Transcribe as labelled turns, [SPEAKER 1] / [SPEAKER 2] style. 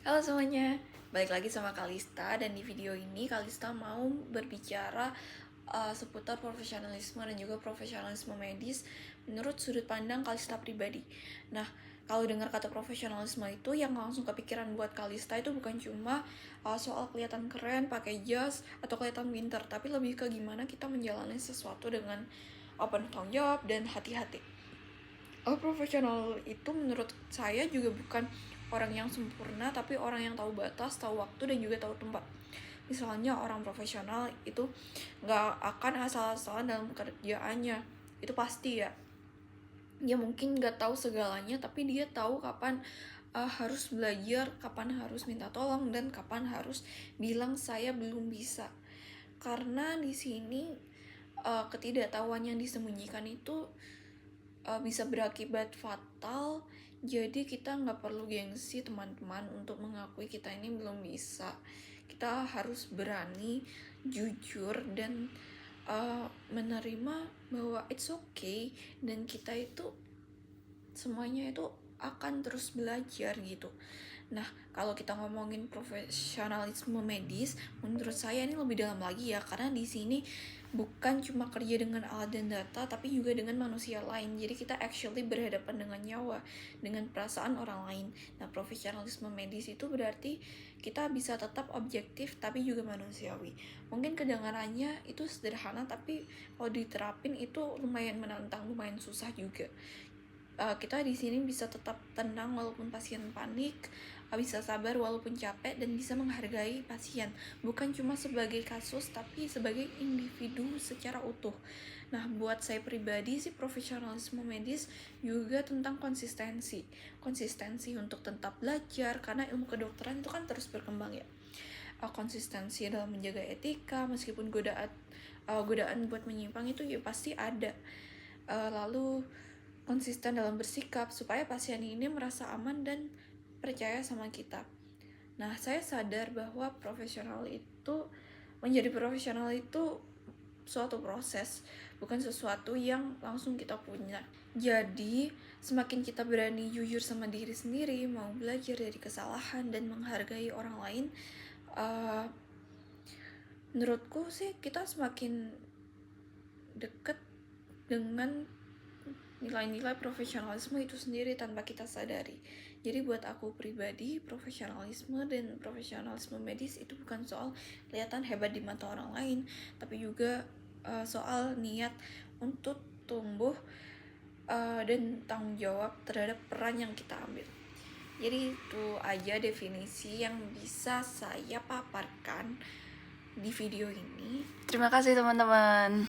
[SPEAKER 1] Halo semuanya, balik lagi sama Kalista. Dan di video ini Kalista mau berbicara seputar profesionalisme dan juga profesionalisme medis menurut sudut pandang Kalista pribadi. Nah, kalau dengar kata profesionalisme itu yang langsung kepikiran buat Kalista itu bukan cuma soal kelihatan keren, pakai jas, atau kelihatan pinter, tapi lebih ke gimana kita menjalani sesuatu dengan penuh tanggung jawab dan hati-hati. Profesional itu menurut saya juga bukan orang yang sempurna, tapi orang yang tahu batas, tahu waktu, dan juga tahu tempat. Misalnya orang profesional itu nggak akan asal-asalan dalam pekerjaannya, itu pasti ya. Dia mungkin nggak tahu segalanya, tapi dia tahu kapan harus belajar, kapan harus minta tolong, dan kapan harus bilang saya belum bisa. Karena di sini ketidaktahuan yang disembunyikan itu bisa berakibat fatal. Jadi kita nggak perlu gengsi teman-teman untuk mengakui kita ini belum bisa. Kita harus berani, jujur, dan menerima bahwa it's okay, dan kita itu semuanya itu akan terus belajar gitu. Nah, kalau kita ngomongin profesionalisme medis, menurut saya ini lebih dalam lagi ya, karena di sini bukan cuma kerja dengan alat dan data, tapi juga dengan manusia lain. Jadi kita actually berhadapan dengan nyawa, dengan perasaan orang lain. Nah, profesionalisme medis itu berarti kita bisa tetap objektif tapi juga manusiawi. Mungkin kedengarannya itu sederhana, tapi kalau diterapin itu lumayan menantang, lumayan susah juga. Kita di sini bisa tetap tenang walaupun pasien panik, bisa sabar walaupun capek, dan bisa menghargai pasien bukan cuma sebagai kasus tapi sebagai individu secara utuh. Nah, buat saya pribadi sih profesionalisme medis juga tentang konsistensi untuk tetap belajar, karena ilmu kedokteran itu kan terus berkembang ya. Konsistensi dalam menjaga etika meskipun godaan buat menyimpang itu ya pasti ada. Lalu konsisten dalam bersikap supaya pasien ini merasa aman dan percaya sama kita. Nah, saya sadar bahwa menjadi profesional itu suatu proses, bukan sesuatu yang langsung kita punya. Jadi, semakin kita berani jujur sama diri sendiri, mau belajar dari kesalahan dan menghargai orang lain, menurutku sih kita semakin deket dengan nilai-nilai profesionalisme itu sendiri tanpa kita sadari. Jadi buat aku pribadi, profesionalisme dan profesionalisme medis itu bukan soal kelihatan hebat di mata orang lain, tapi juga soal niat untuk tumbuh dan tanggung jawab terhadap peran yang kita ambil. Jadi itu aja definisi yang bisa saya paparkan di video ini.
[SPEAKER 2] Terima kasih teman-teman.